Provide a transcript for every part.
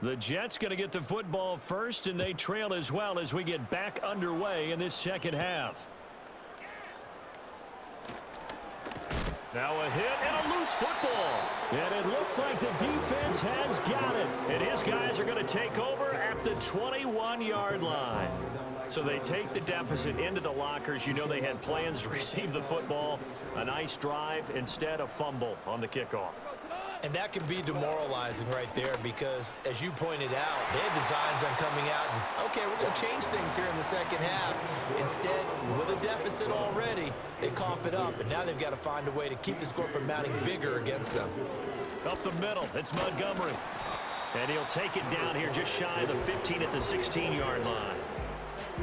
The Jets going to get the football first, and they trail as well as we get back underway in this second half. Now a hit and a loose football. And it looks like the defense has got it. And his guys are going to take over at the 21-yard line. So they take the deficit into the lockers. You know they had plans to receive the football. A nice drive, instead a fumble on the kickoff. And that can be demoralizing right there because, as you pointed out, they had designs on coming out and, okay, we're going to change things here in the second half. Instead, with a deficit already, they cough it up, and now they've got to find a way to keep the score from mounting bigger against them. Up the middle, it's Montgomery. And he'll take it down here just shy of the 15 at the 16-yard line.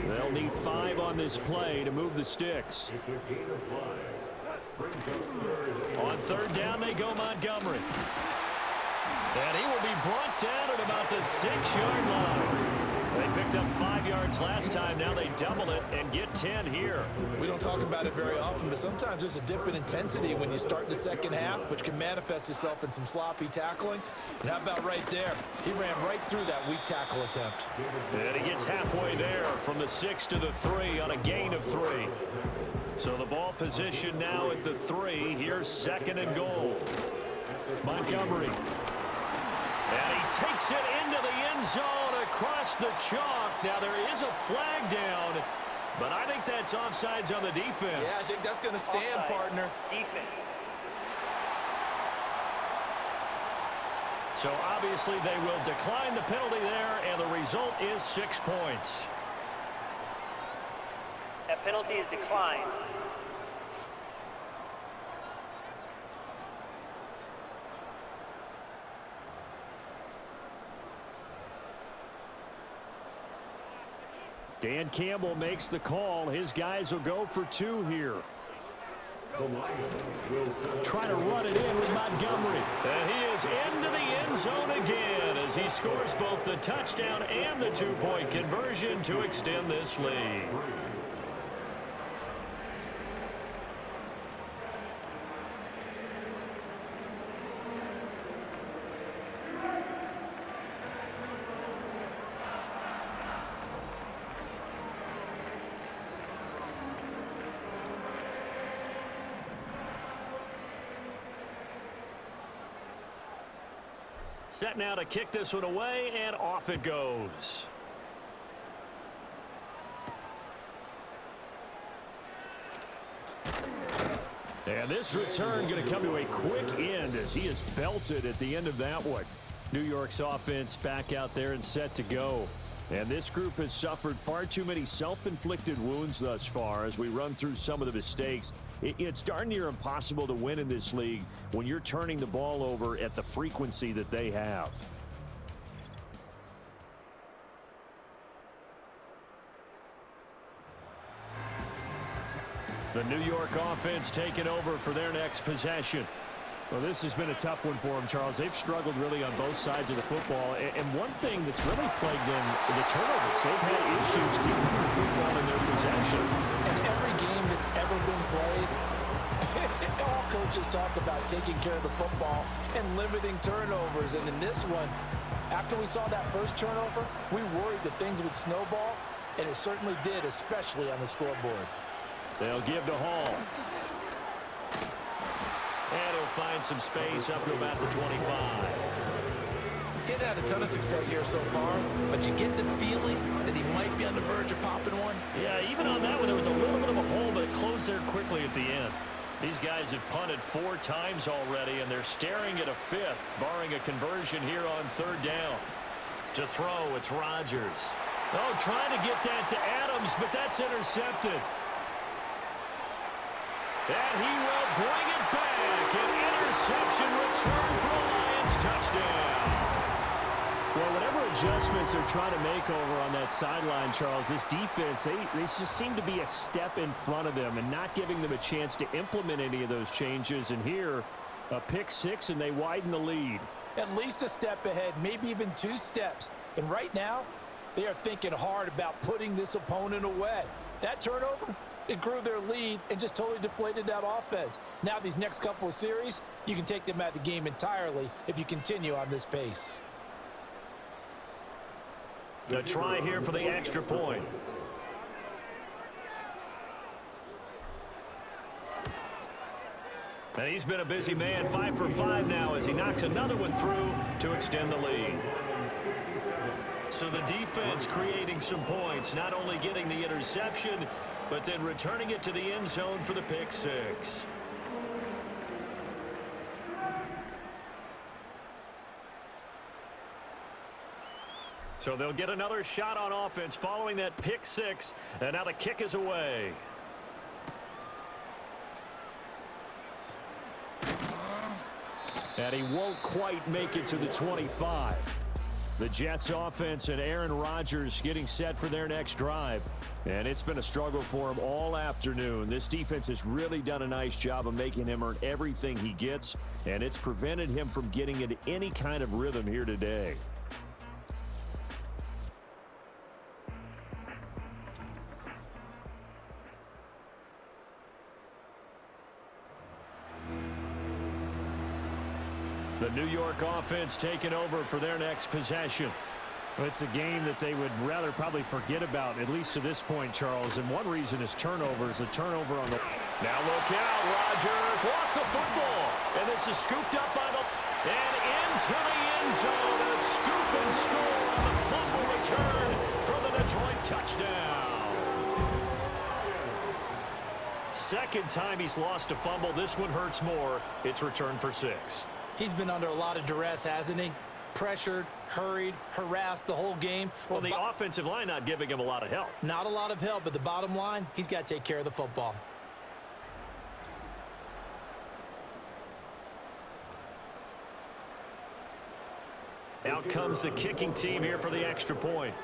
They'll need 5 on this play to move the sticks. On third down, they go Montgomery. And he will be brought down at about the 6-yard line. They picked up 5 yards last time. Now they double it and get 10 here. We don't talk about it very often, but sometimes there's a dip in intensity when you start the second half, which can manifest itself in some sloppy tackling. And how about right there? He ran right through that weak tackle attempt. And he gets halfway there from the 6 to the 3 on a gain of 3. So the ball position now at the 3. Here's second and goal. Montgomery. And he takes it into the end zone across the chalk. Now there is a flag down, but I think that's offsides on the defense. Yeah, I think that's going to stand, offside, partner. Defense. So obviously they will decline the penalty there, and the result is 6 points. That penalty is declined. Dan Campbell makes the call. His guys will go for 2 here. Trying to run it in with Montgomery. And he is into the end zone again as he scores both the touchdown and the 2-point conversion to extend this lead. Set now to kick this one away, and off it goes. And this return going to come to a quick end as he is belted at the end of that one. New York's offense back out there and set to go. And this group has suffered far too many self-inflicted wounds thus far as we run through some of the mistakes. It's darn near impossible to win in this league when you're turning the ball over at the frequency that they have. The New York offense taking over for their next possession. Well, this has been a tough one for them, Charles. They've struggled really on both sides of the football. And one thing that's really plagued them, the turnovers. They've had issues keeping the football in their possession. And every game that's ever been played, all coaches talk about taking care of the football and limiting turnovers. And in this one, after we saw that first turnover, we worried that things would snowball, and it certainly did, especially on the scoreboard. They'll give to Hall. And he'll find some space up to about the 25. He's had a ton of success here so far, but you get the feeling that he might be on the verge of popping one. Yeah, even on that one, there was a little bit of a hole, but it closed there quickly at the end. These guys have punted 4 times already, and they're staring at a 5th, barring a conversion here on third down. To throw, it's Rodgers. Oh, trying to get that to Adams, but that's intercepted. And he will bring it back. An interception return for a Lions touchdown. Well, whatever adjustments they're trying to make over on that sideline, Charles, this defense, they just seem to be a step in front of them and not giving them a chance to implement any of those changes. And here, a pick 6, and they widen the lead. At least a step ahead, maybe even 2 steps. And right now, they are thinking hard about putting this opponent away. That turnover, it grew their lead and just totally deflated that offense. Now these next couple of series, you can take them out of the game entirely if you continue on this pace. A try here for the extra point. And he's been a busy man, 5 for 5 now as he knocks another one through to extend the lead. So the defense creating some points, not only getting the interception, but then returning it to the end zone for the pick six. So they'll get another shot on offense following that pick six, and now the kick is away. And he won't quite make it to the 25. The Jets offense and Aaron Rodgers getting set for their next drive. And it's been a struggle for him all afternoon. This defense has really done a nice job of making him earn everything he gets, and it's prevented him from getting into any kind of rhythm here today. The New York offense taking over for their next possession. It's a game that they would rather probably forget about, at least to this point, Charles. And one reason is turnovers. A turnover on the... Now look out. Rodgers lost the football. And this is scooped up by the... And into the end zone. A scoop and score on the fumble return for the Detroit touchdown. Second time he's lost a fumble. This one hurts more. It's returned for 6. He's been under a lot of duress, hasn't he? Pressured, hurried, harassed the whole game. Well, the offensive line not giving him a lot of help. Not a lot of help, but the bottom line, he's got to take care of the football. Out comes the kicking team here for the extra point.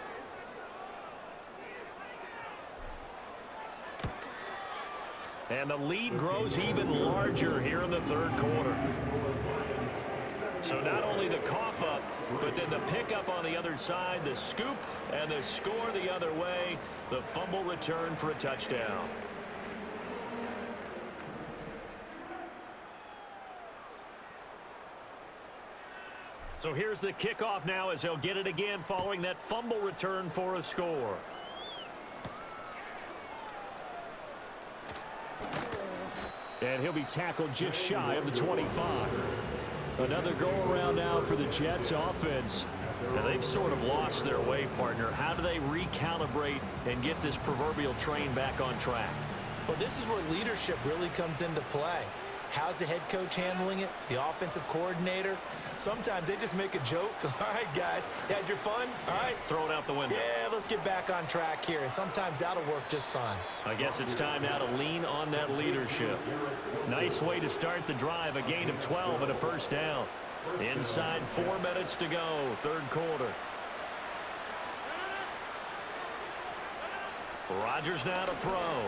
And the lead grows even larger here in the third quarter. So not only the cough up, but then the pickup on the other side, the scoop, and the score the other way, the fumble return for a touchdown. So here's the kickoff now as they'll get it again following that fumble return for a score. And he'll be tackled just shy of the 25. Another go-around now for the Jets offense. And they've sort of lost their way, partner. How do they recalibrate and get this proverbial train back on track? Well, this is where leadership really comes into play. How's the head coach handling it? The offensive coordinator? Sometimes they just make a joke. All right, guys, had your fun? All right. Throw it out the window. Yeah, let's get back on track here. And sometimes that'll work just fine. I guess it's time now to lean on that leadership. Nice way to start the drive. A gain of 12 and a first down. Inside 4 minutes to go, third quarter. Rodgers now to throw.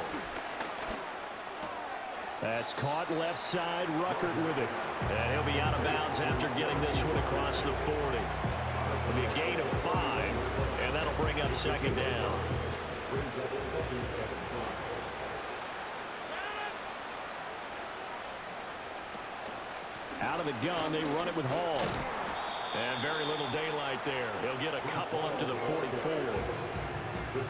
That's caught left side. Ruckert with it. And he'll be out of bounds after getting this one across the 40. It'll be a gain of 5, and that'll bring up second down. Out of the gun, they run it with Hall. And very little daylight there. He'll get a couple up to the 44.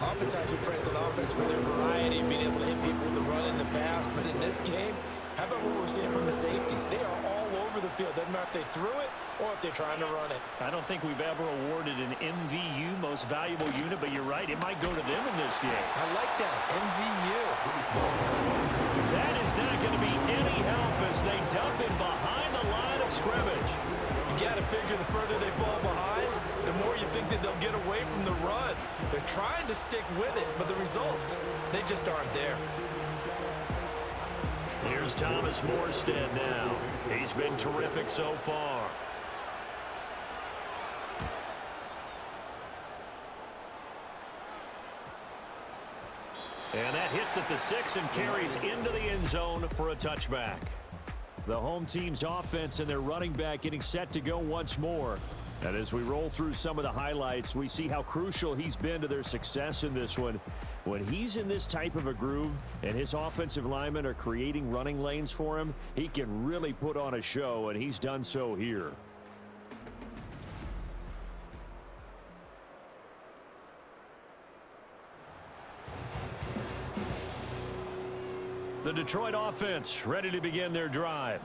Oftentimes we praise an offense for their variety and being able to hit people with the run in the pass. But in this game, how about what we're seeing from the safeties? They are all over the field. Doesn't matter if they threw it or if they're trying to run it. I don't think we've ever awarded an MVU, most valuable unit, but you're right. It might go to them in this game. I like that. MVU. Well done. That is not going to be any help as they dump him behind the line of scrimmage. You got to figure the further they fall behind, the more you think that they'll get away from the run. They're trying to stick with it, but the results, they just aren't there. Here's Thomas Morstead now. He's been terrific so far. And that hits at the 6 and carries into the end zone for a touchback. The home team's offense and their running back getting set to go once more. And as we roll through some of the highlights, we see how crucial he's been to their success in this one. When he's in this type of a groove and his offensive linemen are creating running lanes for him, he can really put on a show, and he's done so here. Detroit offense ready to begin their drive.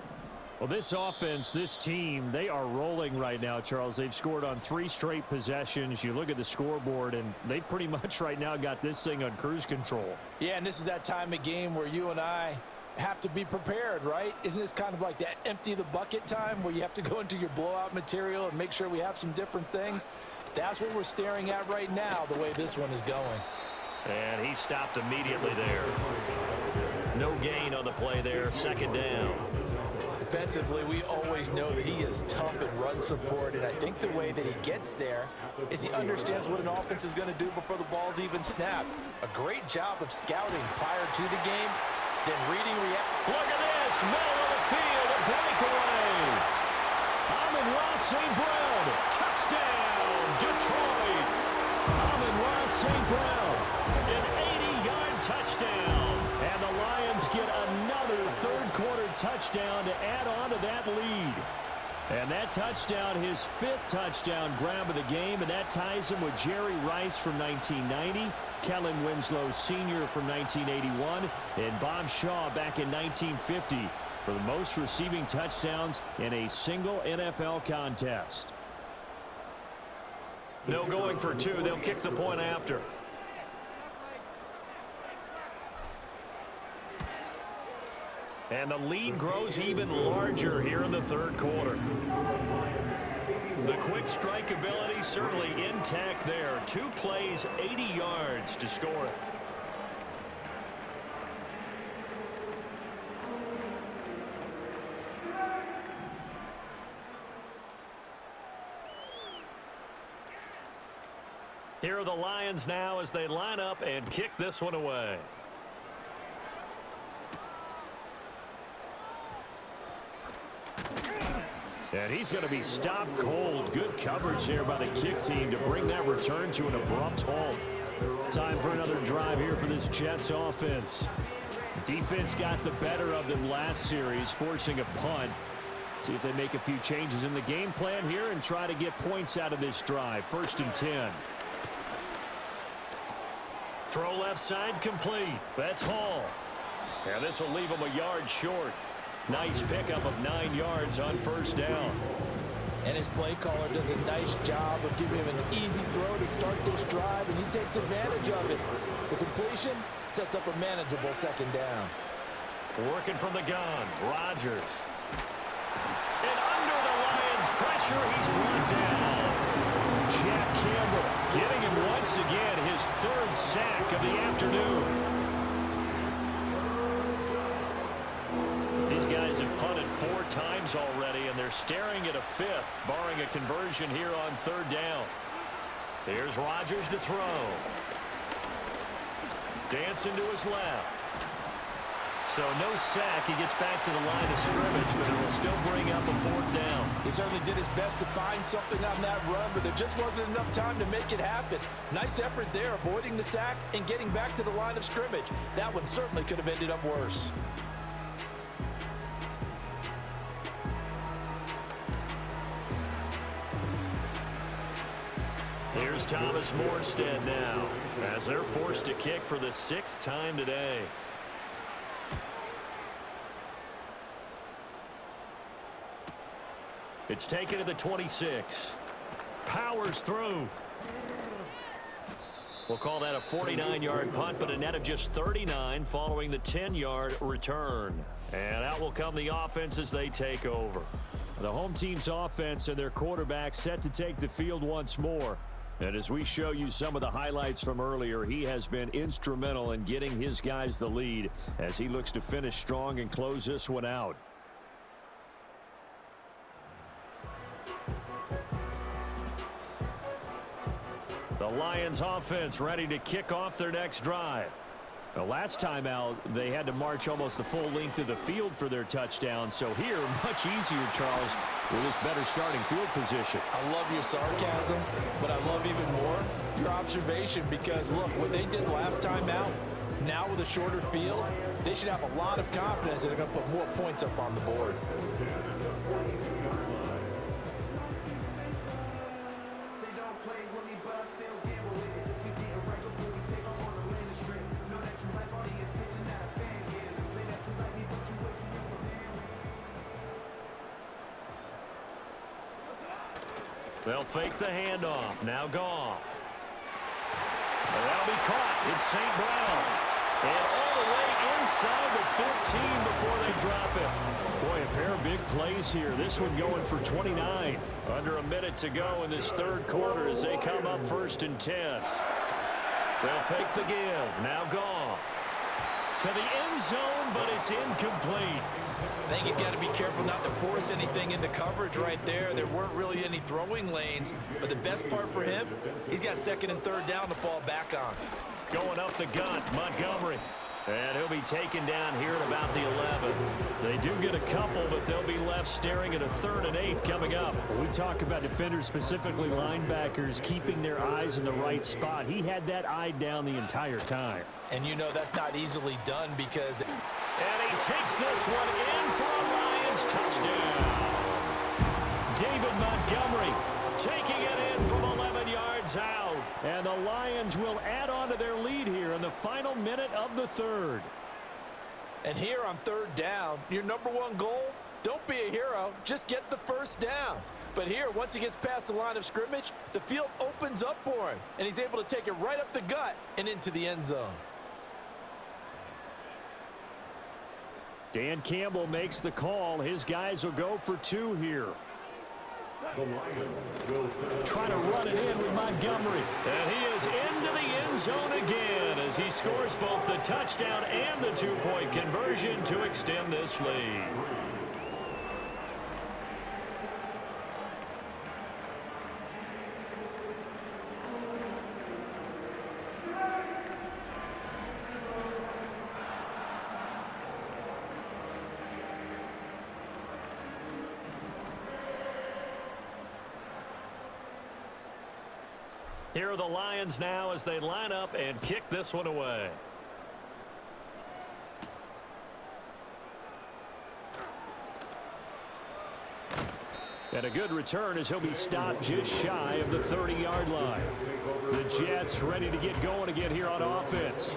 Well, this offense, this team, they are rolling right now, Charles. They've scored on 3 straight possessions. You look at the scoreboard, and they pretty much right now got this thing on cruise control. Yeah, and this is that time of game where you and I have to be prepared, right? Isn't this kind of like that empty the bucket time where you have to go into your blowout material and make sure we have some different things? That's what we're staring at right now, the way this one is going. And he stopped immediately there. No gain on the play there, second down. Defensively, we always know that he is tough in run support, and I think the way that he gets there is he understands what an offense is going to do before the ball's even snapped. A great job of scouting prior to the game, then reading Look at this, middle of the field, a breakaway. Amon-Ra St. Brown, touchdown, Detroit. Amon-Ra St. Brown, an 80-yard touchdown. And the Lions get another third-quarter touchdown to add on to that lead. And that touchdown, his 5th touchdown grab of the game, and that ties him with Jerry Rice from 1990, Kellen Winslow Sr. from 1981, and Bob Shaw back in 1950 for the most receiving touchdowns in a single NFL contest. No going for 2. They'll kick the point after. And the lead grows even larger here in the third quarter. The quick strike ability certainly intact there. 2 plays, 80 yards to score it. Here are the Lions now as they line up and kick this one away. And he's going to be stopped cold. Good coverage here by the kick team to bring that return to an abrupt halt. Time for another drive here for this Jets offense. Defense got the better of them last series, forcing a punt. See if they make a few changes in the game plan here and try to get points out of this drive. 1st and 10. Throw left side complete. That's Hall. And this will leave him a yard short. Nice pickup of 9 yards on 1st down. And his play caller does a nice job of giving him an easy throw to start this drive, and he takes advantage of it. The completion sets up a manageable 2nd down. Working from the gun, Rodgers. And under the Lions' pressure, he's brought down. Jack Campbell getting him once again his 3rd sack of the afternoon. These guys have punted 4 times already, and they're staring at a 5th, barring a conversion here on 3rd down. Here's Rodgers to throw. Dancing to his left. So no sack. He gets back to the line of scrimmage, but it will still bring up a 4th down. He certainly did his best to find something on that run, but there just wasn't enough time to make it happen. Nice effort there, avoiding the sack and getting back to the line of scrimmage. That one certainly could have ended up worse. Here's Thomas Morstead now, as they're forced to kick for the 6th time today. It's taken to the 26. Powers through. We'll call that a 49-yard punt, but a net of just 39 following the 10-yard return. And out will come the offense as they take over. The home team's offense and their quarterback set to take the field once more. And as we show you some of the highlights from earlier, he has been instrumental in getting his guys the lead as he looks to finish strong and close this one out. The Lions offense ready to kick off their next drive. The last time out, they had to march almost the full length of the field for their touchdown. So here, much easier, Charles, with this better starting field position. I love your sarcasm, but I love even more your observation because, look, what they did last time out, now with a shorter field, they should have a lot of confidence that they're going to put more points up on the board. They'll fake the handoff. Now Goff. And that'll be caught. It's St. Brown. And all the way inside the 15 before they drop it. Boy, a pair of big plays here. This one going for 29. Under a minute to go in this third quarter as they come up 1st and 10. They'll fake the give. Now Goff. To the end zone, but it's incomplete. I think he's got to be careful not to force anything into coverage right there. There weren't really any throwing lanes, but the best part for him, he's got 2nd and 3rd down to fall back on. Going up the gut, Montgomery. And he'll be taken down here at about the 11. They do get a couple, but they'll be left staring at a 3rd and 8 coming up. We talk about defenders, specifically linebackers, keeping their eyes in the right spot. He had that eye down the entire time. And you know that's not easily done because... And he takes this one in for a Lions touchdown. David Montgomery taking it in from 11 yards out. And the Lions will add on to their lead here in the final minute of the 3rd. And here on 3rd down, your #1 goal, don't be a hero, just get the 1st down. But here, once he gets past the line of scrimmage, the field opens up for him, and he's able to take it right up the gut and into the end zone. Dan Campbell makes the call. His guys will go for 2 here. Trying to run it in with Montgomery. And he is into the end zone again as he scores both the touchdown and the 2-point conversion to extend this lead. Here are the Lions now as they line up and kick this one away. And a good return as he'll be stopped just shy of the 30-yard line. The Jets ready to get going again here on offense.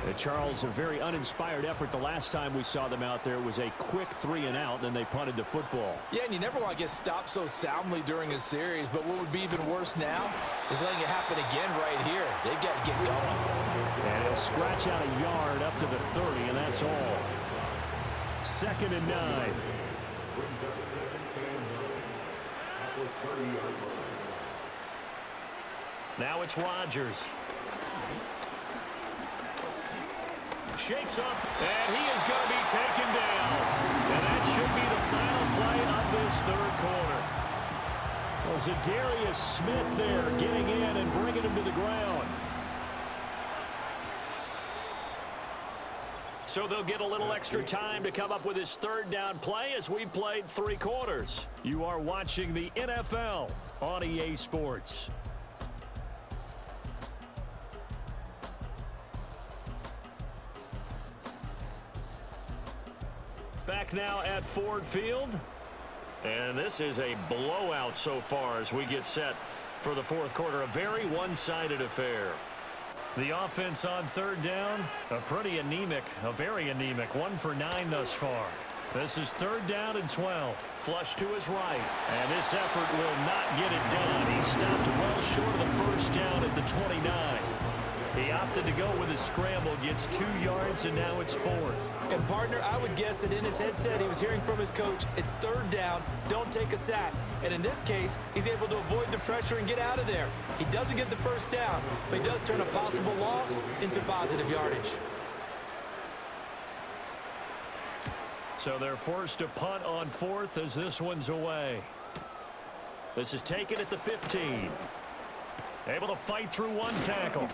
And Charles, a very uninspired effort the last time we saw them out there. It was a quick 3-and-out, then they punted the football. Yeah, and you never want to get stopped so soundly during a series, but what would be even worse now is letting it happen again right here. They've got to get going. And he'll scratch out a yard up to the 30, and that's all. 2nd and 9. Now it's Rodgers. Shakes off, and he is going to be taken down. And that should be the final play of this 3rd quarter. Well, Zadarius Smith there getting in and bringing him to the ground. So they'll get a little extra time to come up with his 3rd down play as we've played 3 quarters. You are watching the NFL on EA Sports. Back now at Ford Field. And this is a blowout so far as we get set for the 4th quarter. A very one-sided affair. The offense on 3rd down, a very anemic. 1 for 9 thus far. This is 3rd down and 12. Flush to his right. And this effort will not get it done. He stopped well short of the 1st down at the 29. He opted to go with his scramble, gets 2 yards, and now it's 4th. And, partner, I would guess that in his headset he was hearing from his coach, it's 3rd down, don't take a sack. And in this case, he's able to avoid the pressure and get out of there. He doesn't get the 1st down, but he does turn a possible loss into positive yardage. So they're forced to punt on 4th as this one's away. This is taken at the 15. Able to fight through 1 tackle.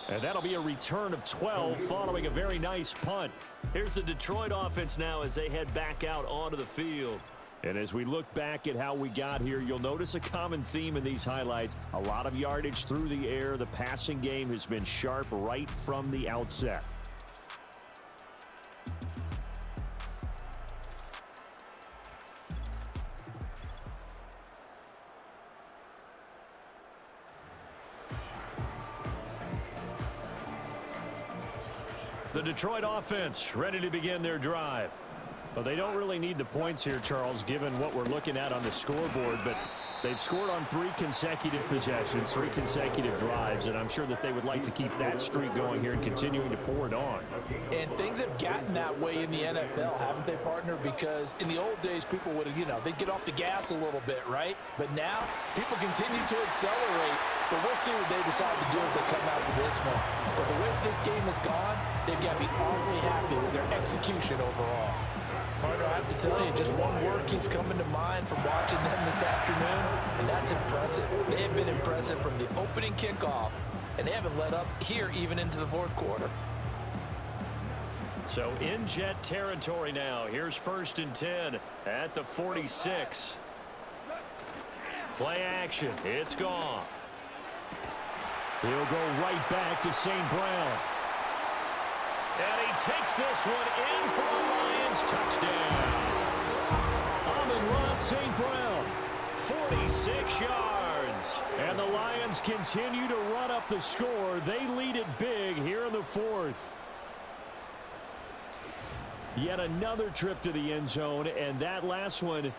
And that'll be a return of 12 following a very nice punt. Here's the Detroit offense now as they head back out onto the field. And as we look back at how we got here, you'll notice a common theme in these highlights. A lot of yardage through the air. The passing game has been sharp right from the outset. The Detroit offense ready to begin their drive. Well, they don't really need the points here, Charles, given what we're looking at on the scoreboard, but They've scored on 3 consecutive possessions, 3 consecutive drives, and I'm sure that they would like to keep that streak going here and continuing to pour it on. And things have gotten that way in the NFL, haven't they, partner? Because in the old days, people would, they'd get off the gas a little bit, right? But now, people continue to accelerate. But we'll see what they decide to do as they come out with this one. But the way this game has gone, they've got to be awfully happy with their execution overall. Partner, I have to tell you, just one word keeps coming to mind from watching them this afternoon, and that's impressive. They have been impressive from the opening kickoff, and they haven't let up here even into the fourth quarter. So in Jet territory now. Here's 1st and 10 at the 46. Play action. It's Goff. He'll go right back to St. Brown. And he takes this one in for a Lions touchdown. Amon-Ra St. Brown, 46 yards. And the Lions continue to run up the score. They lead it big here in the 4th. Yet another trip to the end zone, and that last one,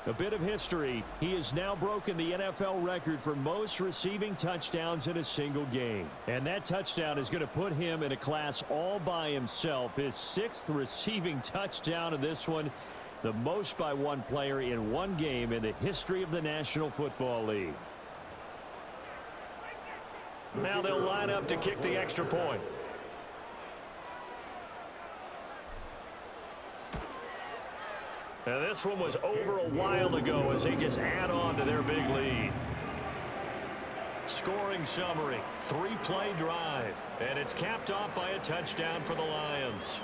a bit of history. He has now broken the NFL record for most receiving touchdowns in a single game. And that touchdown is going to put him in a class all by himself. His 6th receiving touchdown in this one, the most by one player in one game in the history of the National Football League. Now they'll line up to kick the extra point. Now this one was over a while ago as they just add on to their big lead. Scoring summary, 3-play drive, and it's capped off by a touchdown for the Lions.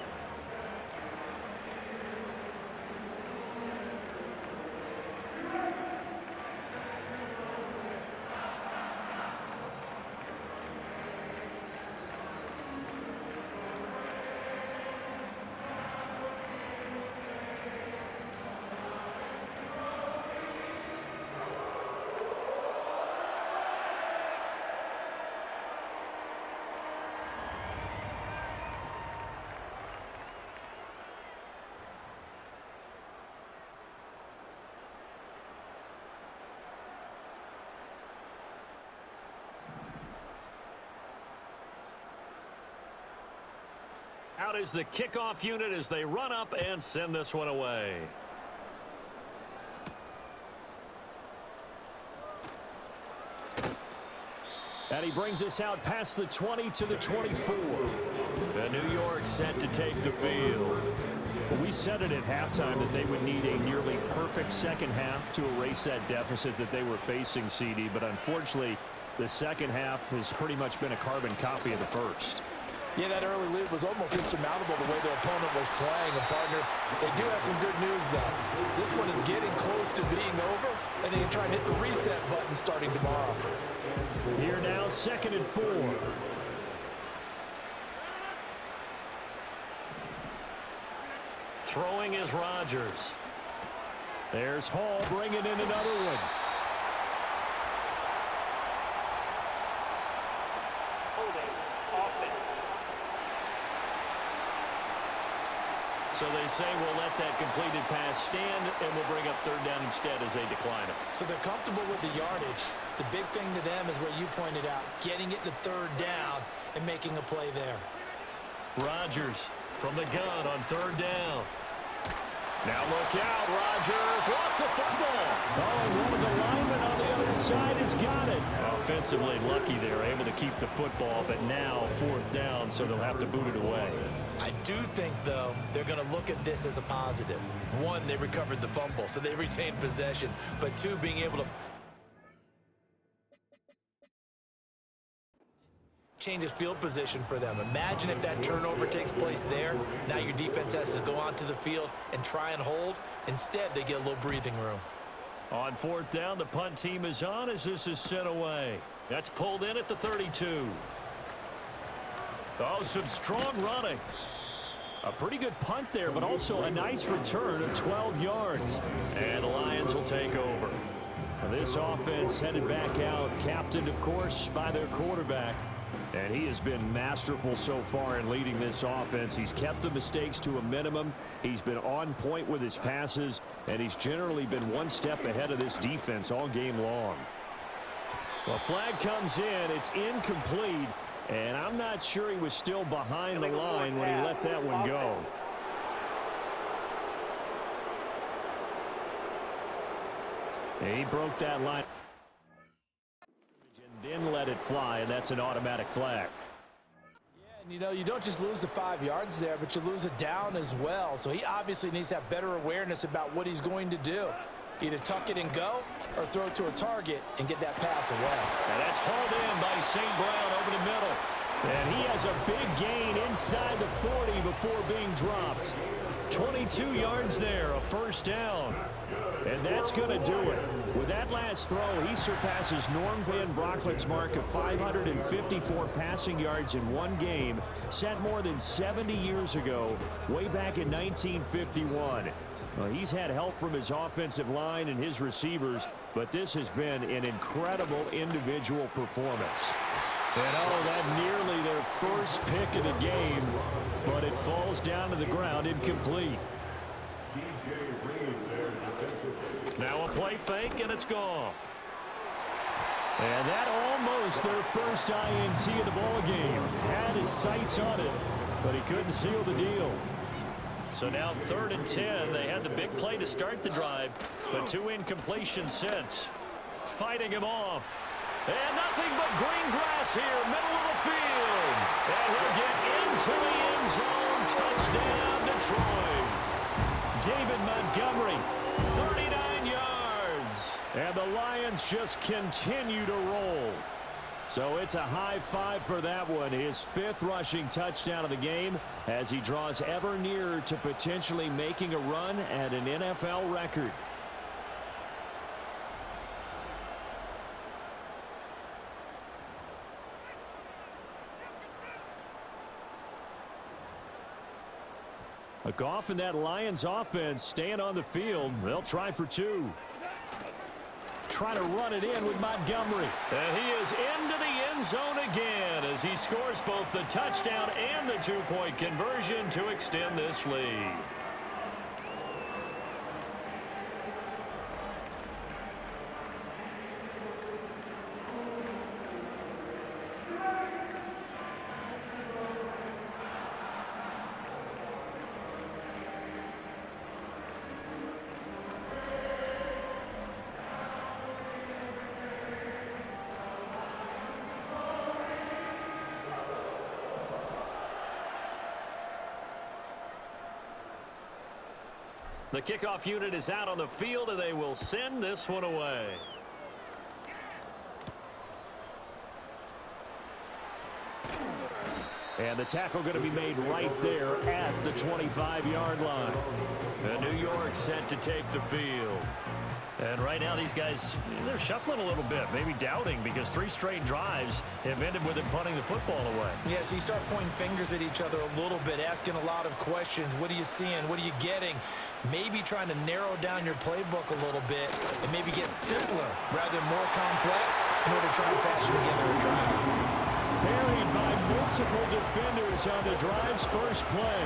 Out is the kickoff unit as they run up and send this one away. And he brings us out past the 20 to the 24. And New York set to take the field. Well, we said it at halftime that they would need a nearly perfect second half to erase that deficit that they were facing, CD. But unfortunately, the second half has pretty much been a carbon copy of the first. Yeah, that early lead was almost insurmountable the way their opponent was playing. And, partner, they do have some good news, though. This one is getting close to being over, and they can try and hit the reset button starting tomorrow. Here now, 2nd and 4. Throwing is Rodgers. There's Hall bringing in another one. So they say we'll let that completed pass stand, and we'll bring up 3rd down instead as they decline it. So they're comfortable with the yardage. The big thing to them is what you pointed out, getting it to 3rd down and making a play there. Rodgers from the gun on 3rd down. Now look out, Rodgers lost the football. Oh, and one of the linemen on the other side has got it. Offensively lucky they were able to keep the football, but now 4th down, so they'll have to boot it away. I do think, though, they're going to look at this as a positive. 1, they recovered the fumble, so they retained possession. But 2, being able to changes field position for them. Imagine if that turnover takes place there. Now your defense has to go onto the field and try and hold. Instead, they get a little breathing room. On 4th down, the punt team is on as this is sent away. That's pulled in at the 32. Oh, some strong running. A pretty good punt there, but also a nice return of 12 yards. And the Lions will take over. This offense headed back out, captained, of course, by their quarterback. And he has been masterful so far in leading this offense. He's kept the mistakes to a minimum. He's been on point with his passes, and he's generally been one step ahead of this defense all game long. Well, flag comes in. It's incomplete, and I'm not sure he was still behind the line when he let that one go. And he broke that line. Then let it fly, and that's an automatic flag. Yeah, and you know, you don't just lose the 5 yards there, but you lose it down as well. So he obviously needs to have better awareness about what he's going to do. Either tuck it and go or throw it to a target and get that pass away. And that's hauled in by St. Brown over the middle. And he has a big gain inside the 40 before being dropped. 22 yards there, a first down. And that's going to do it. With that last throw, he surpasses Norm Van Brocklet's mark of 554 passing yards in one game, set more than 70 years ago, way back in 1951. Well, he's had help from his offensive line and his receivers, but this has been an incredible individual performance. And oh, that nearly their first pick of the game, but it falls down to the ground incomplete. Now a play fake, and it's gone. And that almost their first INT of the ball game. Had his sights on it, but he couldn't seal the deal. So now 3rd and 10. They had the big play to start the drive, but 2 incompletions since. Fighting him off. And nothing but green grass here, middle of the field. And he'll get into the end zone. Touchdown, Detroit. David Montgomery, 39 yards. And the Lions just continue to roll. So it's a high five for that one. His 5th rushing touchdown of the game as he draws ever nearer to potentially making a run at an NFL record. Goff and that Lions offense staying on the field. They'll try for 2. Try to run it in with Montgomery. And he is into the end zone again as he scores both the touchdown and the 2-point conversion to extend this lead. The kickoff unit is out on the field, and they will send this one away. And the tackle going to be made right there at the 25-yard line. And New York set to take the field. And right now these guys, they're shuffling a little bit, maybe doubting, because 3 straight drives have ended with them punting the football away. Yeah, so you start pointing fingers at each other a little bit, asking a lot of questions. What are you seeing? What are you getting? Maybe trying to narrow down your playbook a little bit and maybe get simpler rather than more complex in order to try and fashion together a drive. Buried by multiple defenders on the drive's first play.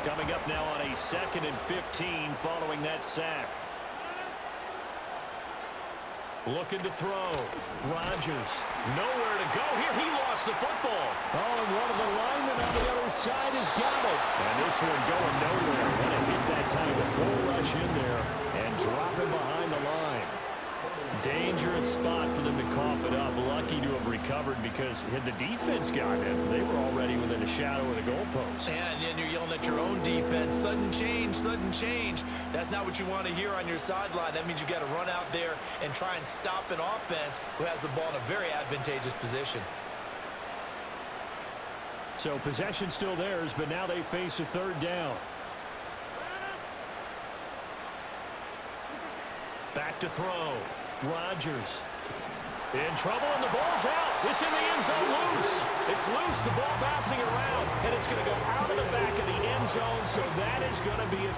Coming up now on a 2nd and 15 following that sack. Looking to throw. Rodgers. Nowhere to go here. He lost the football. Oh, and one of the linemen on the other side has got it. And this one going nowhere. What a hit that time. A bull rush in there and drop him behind the line. Dangerous spot for them to cough it up. Lucky to have recovered because had the defense gotten it, they were already within a shadow of the goalpost. And then you're yelling at your own defense. Sudden change, sudden change. That's not what you want to hear on your sideline. That means you got to run out there and try and stop an offense who has the ball in a very advantageous position. So possession still theirs, but now they face a 3rd down. Back to throw. Rodgers in trouble, and the ball's out. It's in the end zone, loose. It's loose, the ball bouncing around, and it's going to go out of the back of the end zone, so that is going to be a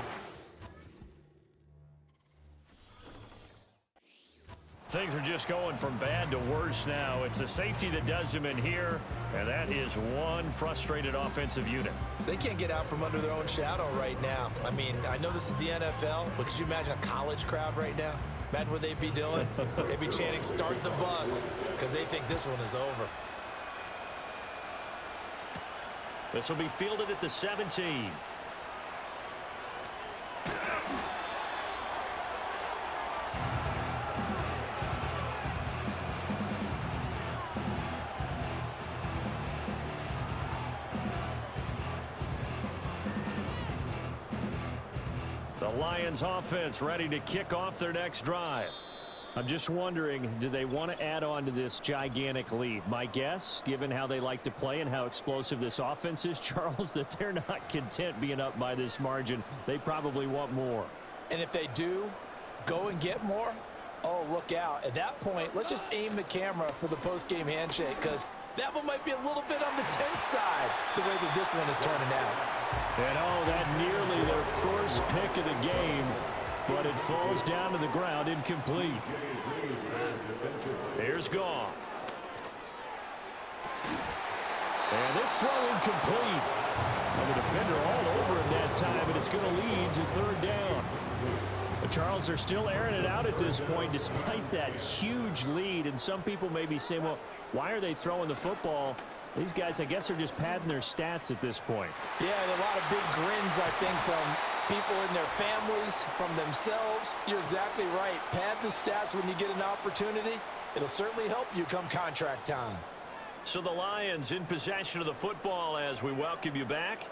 Things are just going from bad to worse now. It's a safety that does him in here, and that is one frustrated offensive unit. They can't get out from under their own shadow right now. I mean, I know this is the NFL, but could you imagine a college crowd right now? Imagine what they'd be doing. They'd be chanting, "Start the bus," because they think this one is over. This will be fielded at the 17. The Lions offense ready to kick off their next drive. I'm just wondering, do they want to add on to this gigantic lead? My guess, given how they like to play and how explosive this offense is, Charles, that they're not content being up by this margin. They probably want more. And if they do go and get more, oh, look out. At that point, let's just aim the camera for the post-game handshake, because that one might be a little bit on the tense side, the way that this one is turning out. And oh, that nearly their first pick of the game, but it falls down to the ground incomplete. Here's Goff. And this throw incomplete. And the defender all over him that time, and it's going to lead to third down. The Charles are still airing it out at this point despite that huge lead. And some people may be saying, well, why are they throwing the football? These guys, I guess, are just padding their stats at this point. Yeah, a lot of big grins, I think, from people in their families, from themselves. You're exactly right. Pad the stats when you get an opportunity. It'll certainly help you come contract time. So the Lions in possession of the football as we welcome you back.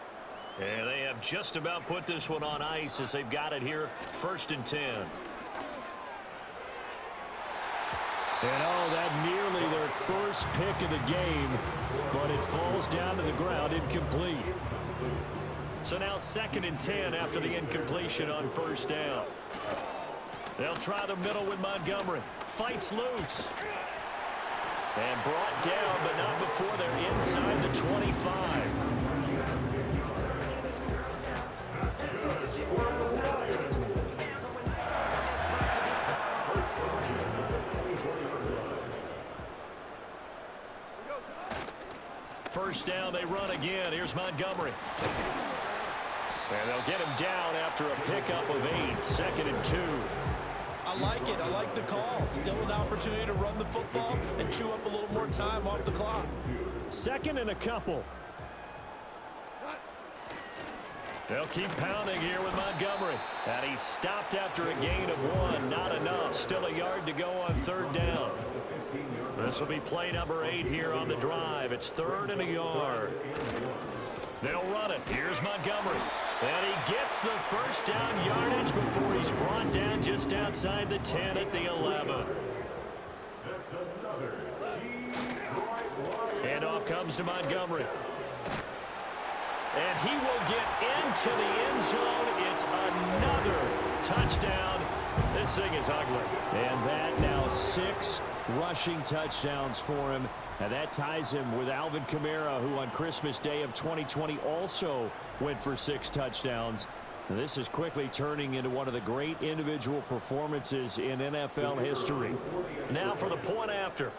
And they have just about put this one on ice as they've got it here, 1st and 10. And oh, that nearly their first pick of the game, but it falls down to the ground incomplete. So now 2nd and 10 after the incompletion on 1st down. They'll try the middle with Montgomery. Fights loose. And brought down, but not before they're inside the 25. First down, they run again. Here's Montgomery. And they'll get him down after a pickup of 8. 2nd and 2. I like it. I like the call. Still an opportunity to run the football and chew up a little more time off the clock. 2nd and a couple. They'll keep pounding here with Montgomery. And he's stopped after a gain of 1. Not enough. Still a yard to go on 3rd down. This will be play number 8 here on the drive. It's 3rd and a yard. They'll run it. Here's Montgomery. And he gets the first down yardage before he's brought down just outside the 10 at the 11. And off comes to Montgomery. And he will get into the end zone. It's another touchdown. This thing is ugly. And that now 6 rushing touchdowns for him. And that ties him with Alvin Kamara, who on Christmas Day of 2020 also went for 6 touchdowns. And this is quickly turning into one of the great individual performances in NFL history. Now for the point after.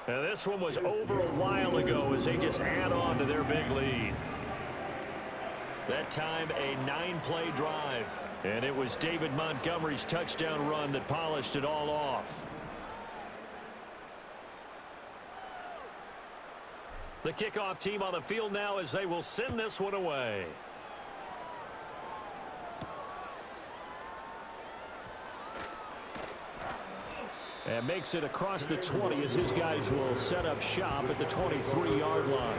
And this one was over a while ago as they just add on to their big lead. That time a 9-play drive. And it was David Montgomery's touchdown run that polished it all off. The kickoff team on the field now as they will send this one away. And makes it across the 20 as his guys will set up shop at the 23-yard line.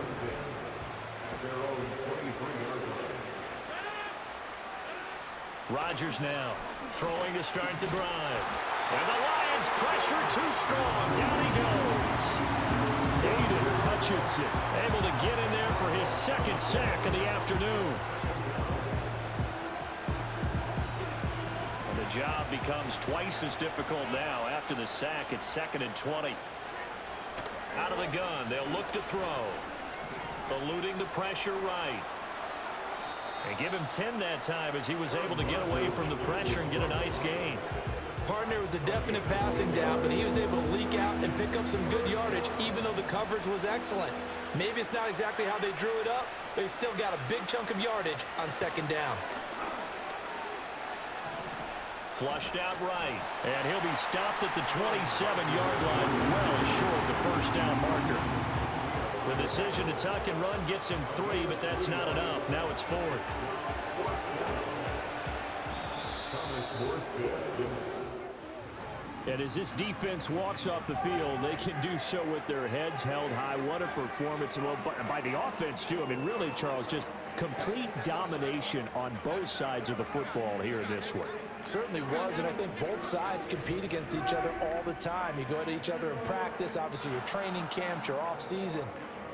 Rodgers now throwing to start the drive. And the Lions pressure too strong. Down he goes. Aiden Hutchinson able to get in there for his 2nd sack of the afternoon. And the job becomes twice as difficult now. After the sack, it's 2nd and 20. Out of the gun, they'll look to throw. Eluding the pressure right. And give him 10 that time as he was able to get away from the pressure and get a nice gain. Partner was a definite passing down, but he was able to leak out and pick up some good yardage, even though the coverage was excellent. Maybe it's not exactly how they drew it up, but he still got a big chunk of yardage on second down. Flushed out right, and he'll be stopped at the 27-yard line, well short of the first down marker. The decision to tuck and run gets him 3, but that's not enough. Now it's 4th. And as this defense walks off the field, they can do so with their heads held high. What a performance by the offense, too. I mean, really, Charles, just complete domination on both sides of the football here in this one. Certainly was, and I think both sides compete against each other all the time. You go at each other in practice, obviously your training camps, your off-season.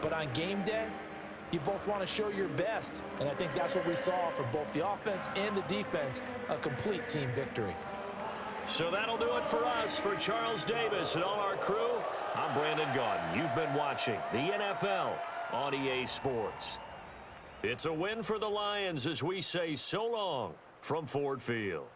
But on game day, you both want to show your best. And I think that's what we saw from both the offense and the defense, a complete team victory. So that'll do it for us. For Charles Davis and all our crew, I'm Brandon Gaudin. You've been watching the NFL on EA Sports. It's a win for the Lions as we say so long from Ford Field.